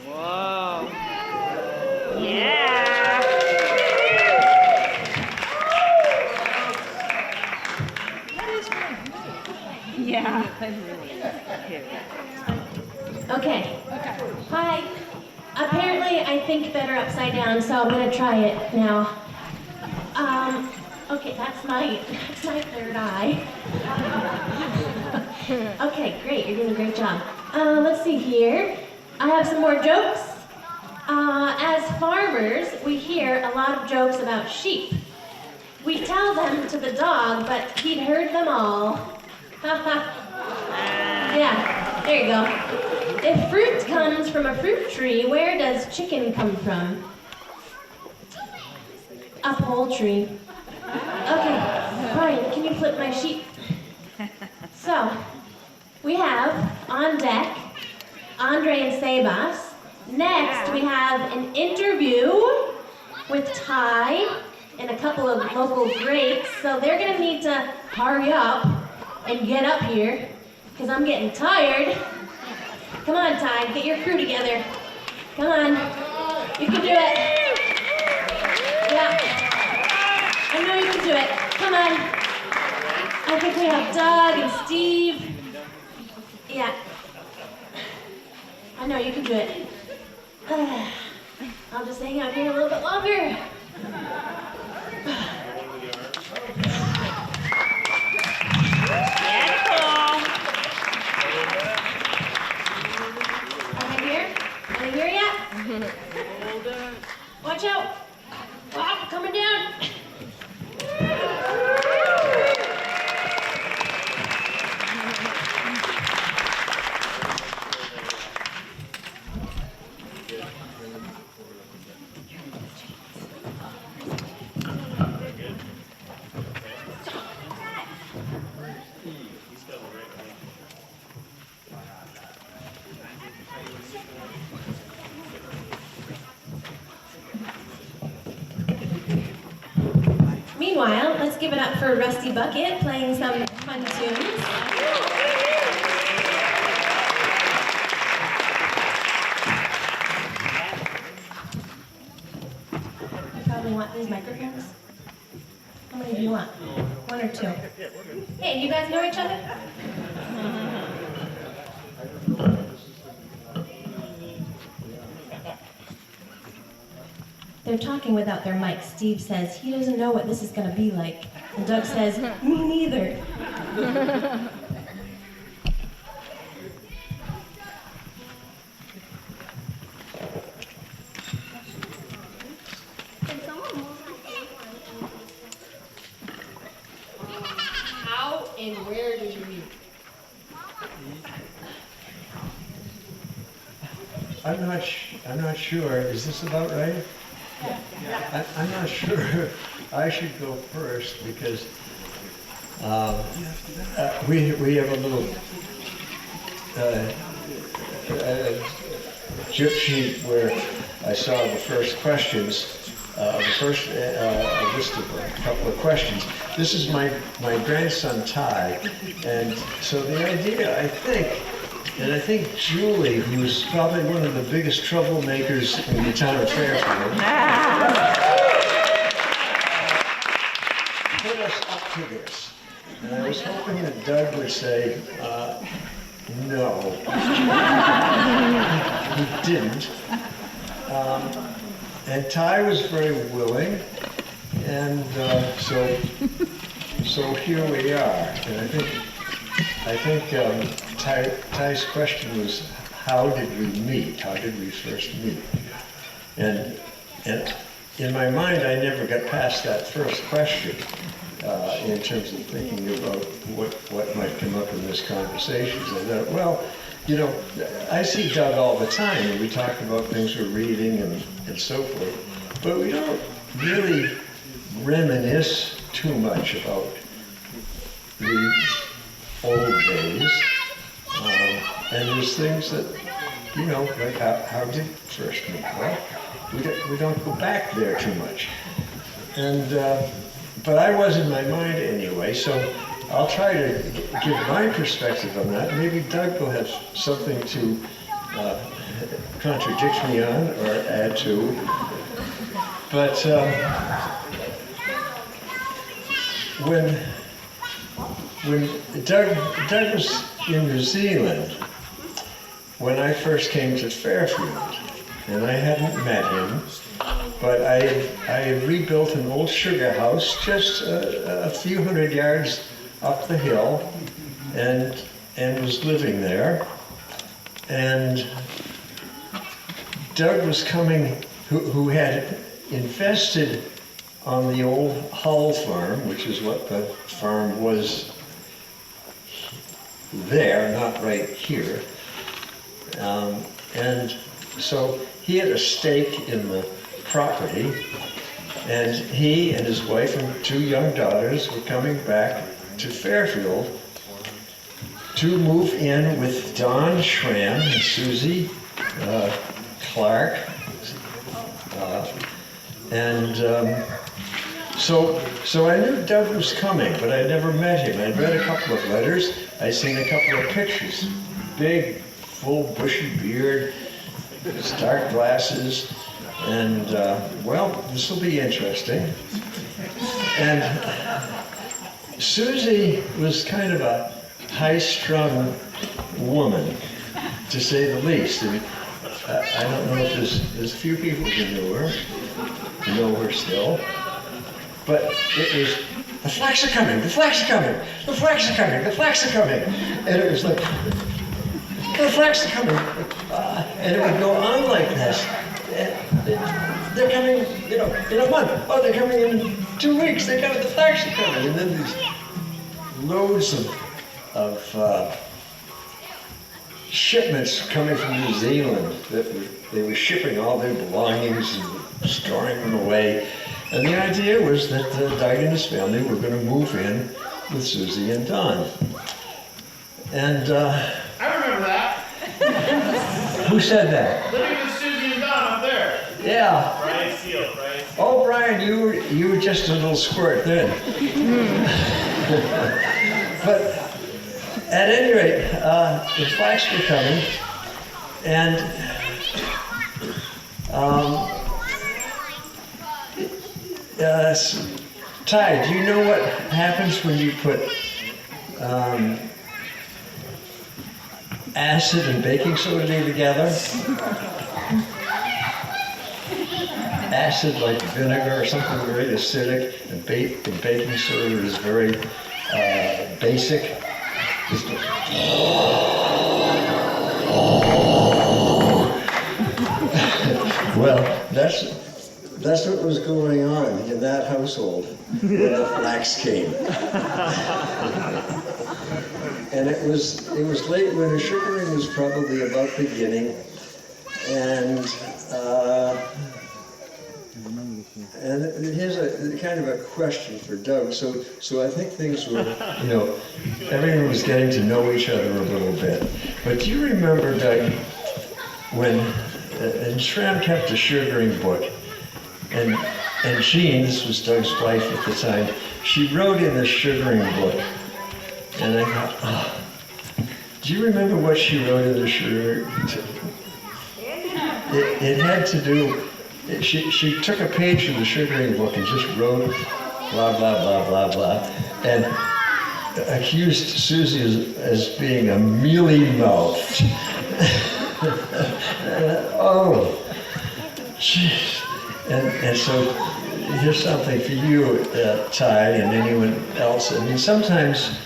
Whoa. Yeah. Yeah. Okay. Hi. Apparently I think better upside down, so I'm gonna try it now. Okay, that's my third eye. Okay, great, you're doing a great job. Let's see here. I have some more jokes. As farmers, we hear a lot of jokes about sheep. We tell them to the dog, but he'd heard them all. Yeah, there you go. If fruit comes from a fruit tree, where does chicken come from? A poultry. Okay, Brian, can you flip my sheet? So, we have on deck Andre and Sebas. Next, we have an interview with Ty and a couple of local greats. So they're gonna need to hurry up and get up here, because I'm getting tired. Come on, Ty, get your crew together. Come on, you can do it. Yeah, I know you can do it. Come on. I think we have Doug and Steve. Yeah, I know you can do it. I'll just hang out here a little bit longer. Are they here yet? Watch out! Oh, coming down! Meanwhile, let's give it up for Rusty Bucket playing some fun tunes. You probably want these microphones. How many do you want? One or two? Hey, you guys know each other? They're talking without their mics. Steve says he doesn't know what this is going to be like. And Doug says, me neither. How and where did you meet? I'm not sure. Is this about right? I'm not sure. I should go first because we have a little chip sheet where I saw the first questions, a list of a couple of questions. This is my grandson Ty, and so the idea, I think Julie, who's probably one of the biggest troublemakers in the town of Fairfield, put us up to this. And I was hoping that Doug would say, no. He didn't. And Ty was very willing, and so here we are. And I think Ty's question was, how did we meet? How did we first meet? And in my mind, I never got past that first question in terms of thinking about what might come up in this conversation. I thought, well, you know, I see Doug all the time, and we talk about things we're reading and so forth, but we don't really reminisce too much about the old days. And there's things that like how did we first meet? Well, we don't go back there too much. And, but I was in my mind anyway, so I'll try to give my perspective on that. Maybe Doug will have something to contradict me on or add to. But when Doug was in New Zealand, when I first came to Fairfield, and I hadn't met him, but I had rebuilt an old sugar house just a few hundred yards up the hill, and was living there. And Doug was coming, who had invested on the old Hull farm, which is what the farm was there, not right here. And so he had a stake in the property, and he and his wife and 2 young daughters were coming back to Fairfield to move in with Don Schramm and Susie Clark. So I knew Doug was coming, but I never met him. I'd read a couple of letters, I'd seen a couple of pictures. Big, full, bushy beard, his dark glasses, and well, this will be interesting. And Susie was kind of a high-strung woman, to say the least. I mean, I don't know if there's a few people who know her still, but it was, the flags are coming, the flags are coming, the flags are coming, the flags are coming, and it was like, the flags are coming, and it would go on like this. They're coming, in a month. Oh, they're coming in 2 weeks. They're coming. The flags are coming, and then these loads of shipments coming from New Zealand that they were shipping all their belongings and storing them away. And the idea was that Doug and his family were going to move in with Susie and Don. And I remember that. who said that? Living with Susie and Don up there. Yeah. Brian Steele, right? Oh, Brian, you were just a little squirt then. But at any rate, the flags were coming, and Ty, do you know what happens when you put acid and baking soda together? Acid like vinegar or something very acidic, and baking soda is very basic. Well, that's what was going on in that household when the flax came. And it was late winter. Sugaring was probably about beginning, and here's a kind of a question for Doug. So I think things were, everyone was getting to know each other a little bit. But do you remember, Doug, when and Schramm kept a sugaring book, and Jean, this was Doug's wife at the time, she wrote in the sugaring book, and I thought, do you remember what she wrote in the sugaring? It had to do. She took a page from the sugaring book and just wrote blah, blah, blah, blah, blah, and accused Susie as being a mealy-mouthed. Oh, jeez. And so here's something for you, Ty, and anyone else. I mean, sometimes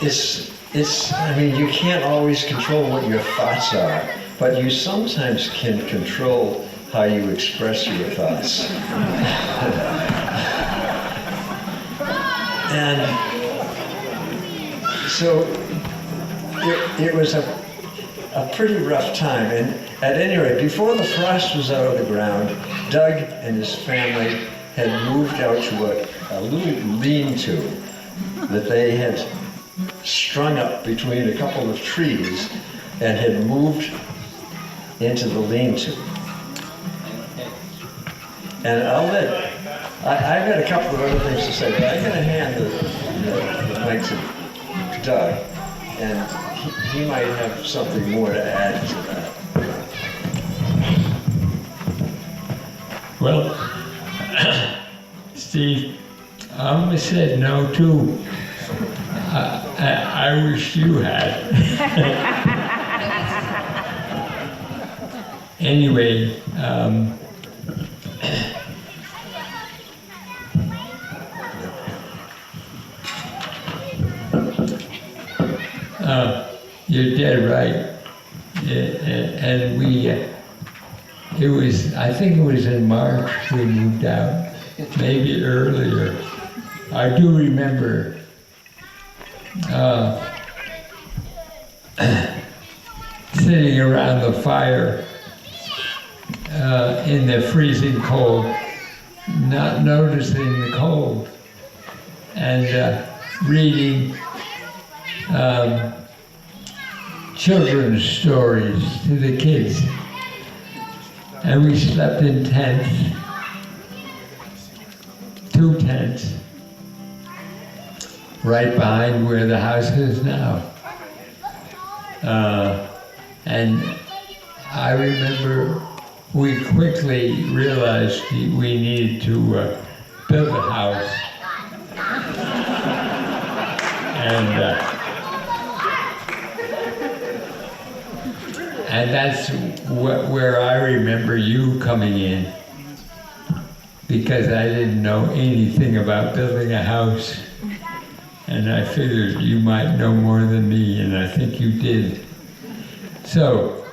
you can't always control what your thoughts are, but you sometimes can control how you express your thoughts. And so it was a pretty rough time. And at any rate, before the frost was out of the ground, Doug and his family had moved out to a little lean-to that they had strung up between a couple of trees. and had moved into the lean-to. And I've got a couple of other things to say, but I'm going to hand the mic to Doug, and he might have something more to add to that. Well, Steve, I almost said no too. I wish you had. Anyway, you're dead right. And I think it was in March we moved out, maybe earlier. I do remember sitting around the fire in the freezing cold, not noticing the cold, and reading children's stories to the kids. And we slept in tents, 2 tents, right behind where the house is now. And I remember we quickly realized we needed to build a house. And that's where I remember you coming in, because I didn't know anything about building a house. And I figured you might know more than me, and I think you did. So,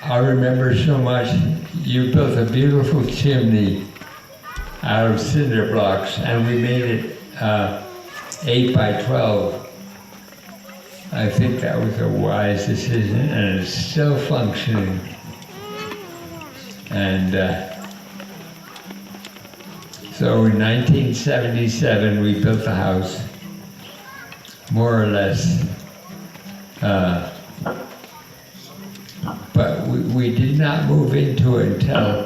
I remember so much, you built a beautiful chimney out of cinder blocks, and we made it 8 by 12. I think that was a wise decision, and it's still functioning. And so in 1977, we built the house, more or less. But we did not move into it until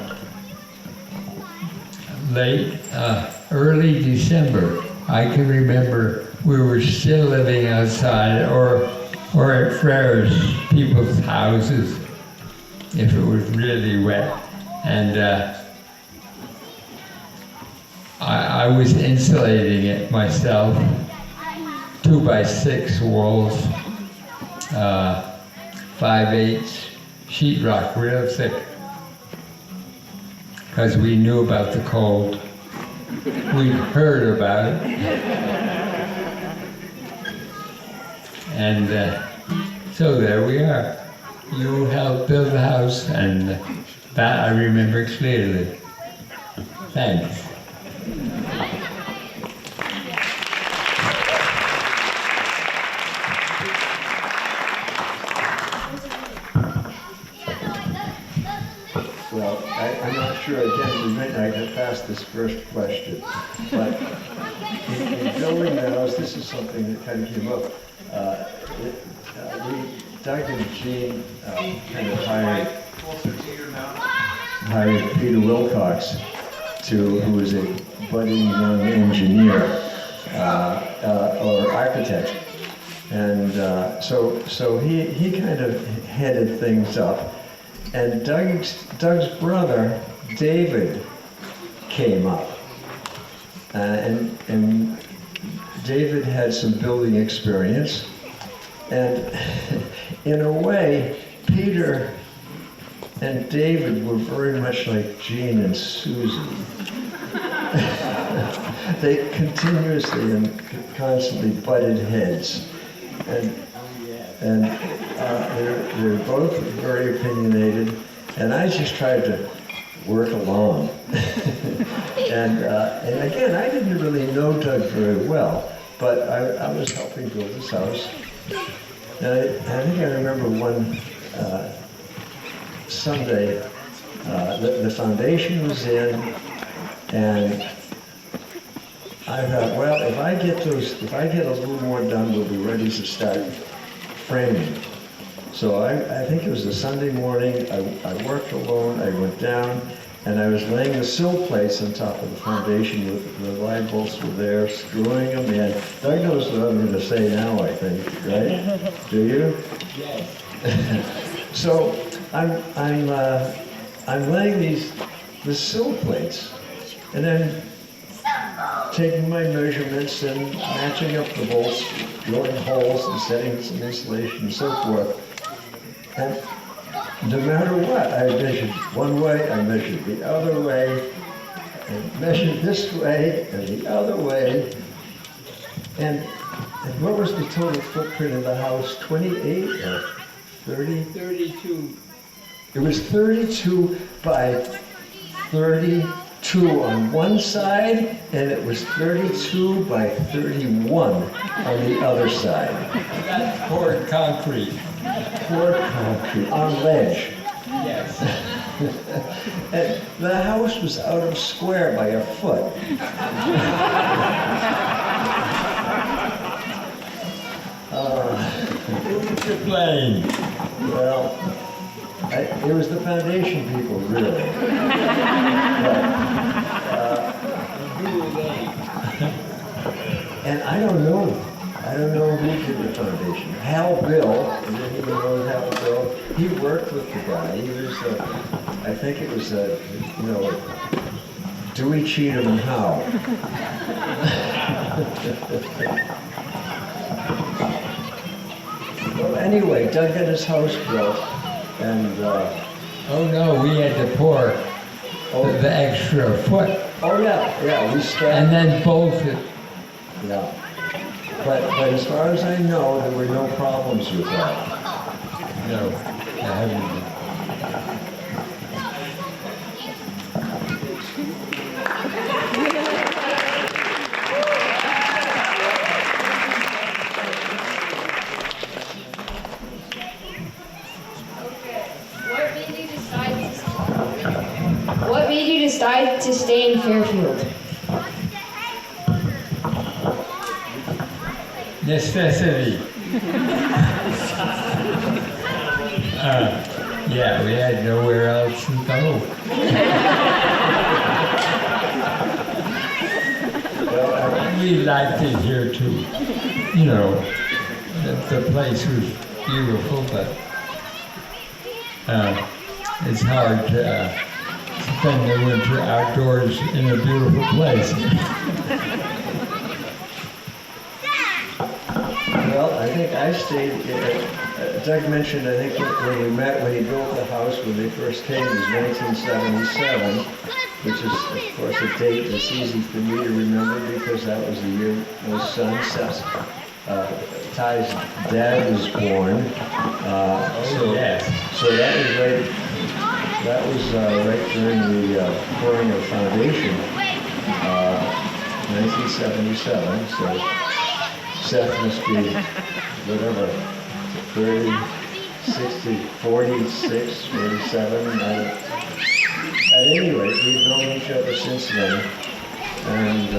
early December. I can remember we were still living outside or at Frere's people's houses if it was really wet. And I was insulating it myself, 2 by 6 walls, 5/8 sheetrock, real thick, because we knew about the cold. We'd heard about it. And so there we are. You helped build the house, and that I remember clearly. Thanks. Well, I'm not sure, again, we might not get past this first question, but in building the house, this is something that kind of came up. Doug and Gene kind of hired Peter Wilcox, who was a budding young engineer or architect. And so he kind of headed things up. And Doug's brother, David, came up. And David had some building experience. And in a way, Peter and David were very much like Gene and Susan. They continuously and constantly butted heads. And they're both very opinionated, and I just tried to work along. And again, I didn't really know Doug very well, but I was helping build this house. And I think I remember one Sunday, the foundation was in, and I thought, well, if I get a little more done, we'll be ready to start framing. So I think it was a Sunday morning, I worked alone, I went down, and I was laying the sill plates on top of the foundation. The light bolts were there, screwing them in. Doug knows what I'm going to say now, I think, right? Do you? Yes. So I'm laying the sill plates, and then taking my measurements and matching up the bolts, drilling holes and setting some insulation and so forth. And no matter what, I measured one way, I measured the other way, and measured this way and the other way. And what was the total footprint of the house? 28 or 30? 32. It was 32 by 32 on one side, and it was 32 by 31 on the other side. That's poured concrete. Poured concrete on ledge. Yes. And the house was out of square by a foot. Who's to blame? Well, it was the foundation people, really. Who were they? And I don't know who did the foundation. Hal Bill, and then you know Hal Bill, he worked with the guy. He was, I think it was, Dewey, Cheatham, and Howe. Well, anyway, Doug got his house built, and, Oh no, we had to pour the extra foot oh yeah, we started. and then bolt it. Yeah. But as far as I know, there were no problems with that. No, I haven't. What made you decide to stay in Fairfield? Necessity. Yeah, we had nowhere else to go. We liked it here too. You know, the place was beautiful, but it's hard to spend the winter outdoors in a beautiful place. Well, I think I stayed, Doug mentioned, I think when we met, when he built the house, when they first came, it was 1977, which is, of course, a date that's easy for me to remember because that was the year my son, Seth, Ty's dad was born. Yes. So that was right during the pouring of foundation, 1977, so Seth must be, whatever, 30, 60, 46, 47. At any rate, we've known each other since then. And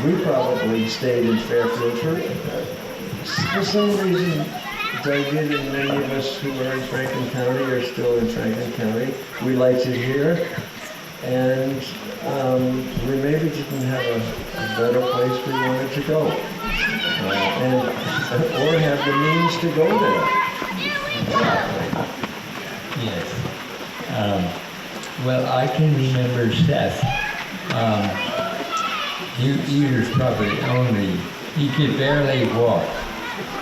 we probably stayed in Fairfield for some reason. Doug did, and many of us who are in Franklin County are still in Franklin County. We liked it here. And we maybe didn't have a better place we wanted to go, or have the means to go there. Yes. Well, I can remember Seth. He was probably he could barely walk.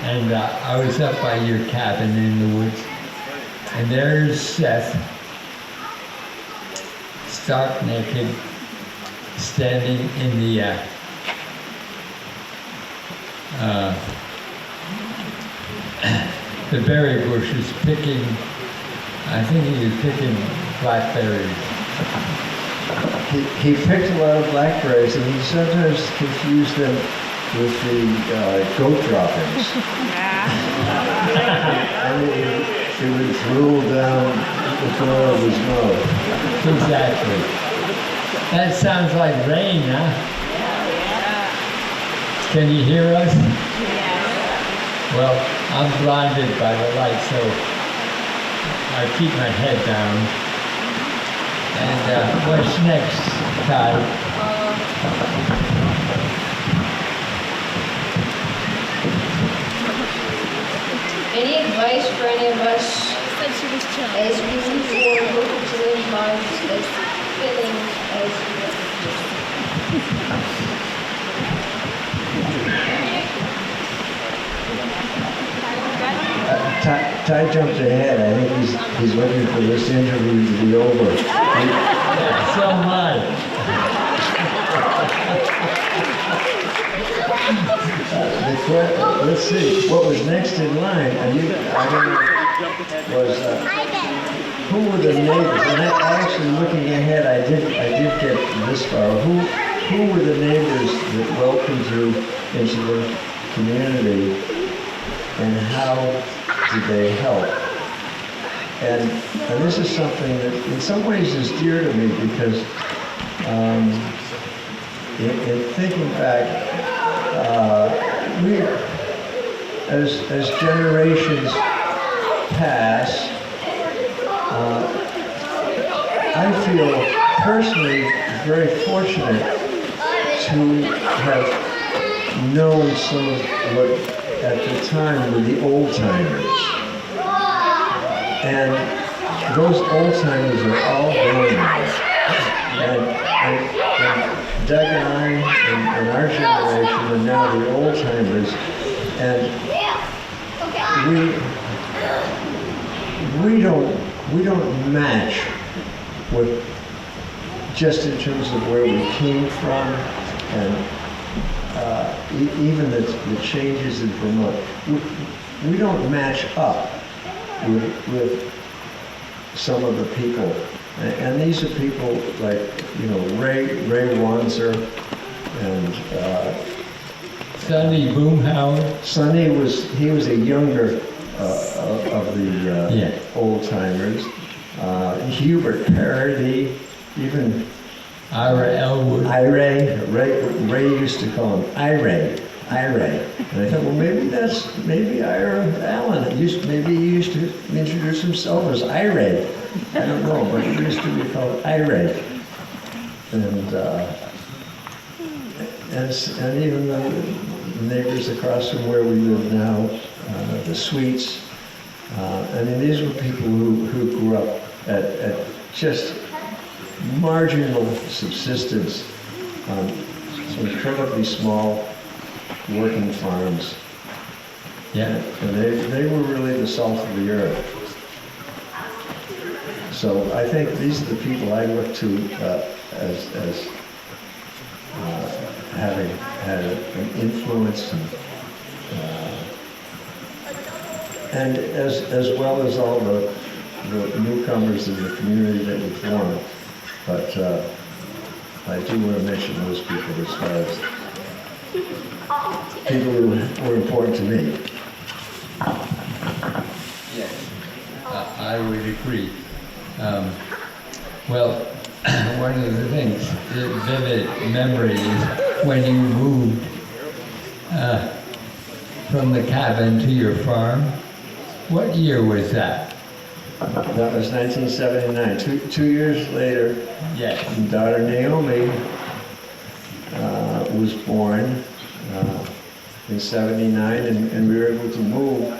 And I was up by your cabin in the woods. And there's Seth, stark naked, standing in the berry bushes picking, I think he was picking blackberries. He picked a lot of blackberries, and he sometimes confused them with the goat droppings. And it would drool down the floor of his mouth. Exactly. That sounds like rain, huh? Can you hear us? Well, I'm blinded by the light, so I keep my head down. And what's next, Todd? Any advice for any of us as we move forward looking to live lives as fitting as Ty jumped ahead. I think he's looking for this interview to be over. Yeah, so am I. Let's see, what was next in line, I don't know, was, who were the neighbors? And I actually, looking ahead, I did get this far. Who were the neighbors that welcomed you into the community, and how did they help? And this is something that in some ways is dear to me, because in thinking back, we, as generations pass, I feel personally very fortunate to have known some of what at the time were the old timers. And those old timers are all gone now. And Doug and I, and our generation, are now the old timers, and we don't match with, just in terms of where we came from, and even the changes in Vermont. We don't match up with some of the people. And these are people like, Ray Wanzer and Sonny Boomhauer. Sonny was a younger of the old timers. Hubert Parody, even Ira Elwood. Ray used to call him Ira. And I thought, well, maybe Ira Allen. Maybe he used to introduce himself as Ira. I don't know, but he used to be called Ira. And even the neighbors across from where we live now, the Sweets. These were people who grew up at just marginal subsistence on some incredibly small working farms. Yeah. And they were really the salt of the earth. So I think these are the people I look to as having had an influence, and as well as all the newcomers in the community that we formed. But I do want to mention those people as far as people who were important to me. Yes, I would agree. Well, one of the things, vivid memory is when you moved from the cabin to your farm. What year was that? That was 1979. Two years later, Yes. my daughter Naomi was born in 79, and we were able to move.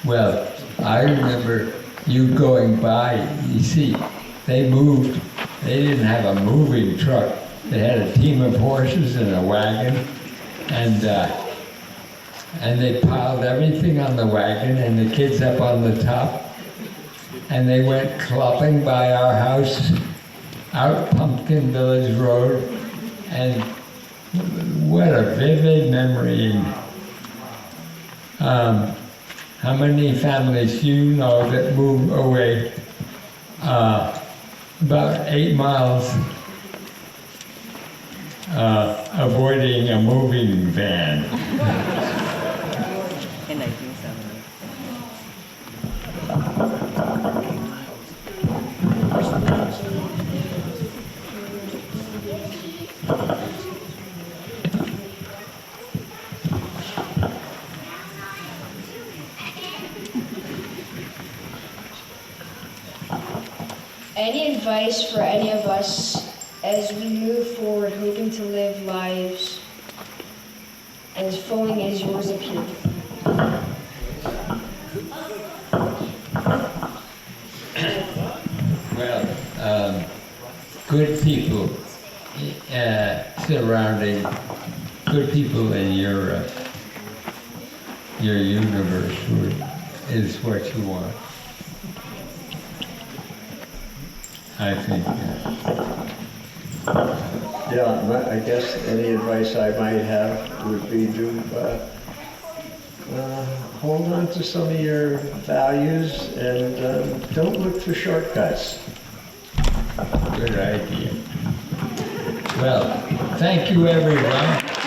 Well, I remember you going by, you see, they moved, they didn't have a moving truck. They had a team of horses and a wagon, and they piled everything on the wagon and the kids up on the top, and they went clopping by our house out Pumpkin Village Road, and what a vivid memory. How many families do you know that move away about 8 miles avoiding a moving van? In 1970. Any advice for any of us as we move forward, hoping to live lives as fully as yours appear? Well, good people surrounding, good people in your universe is what you want. I think. Yeah, I guess any advice I might have would be to hold on to some of your values and don't look for shortcuts. Good idea. Well, thank you, everyone.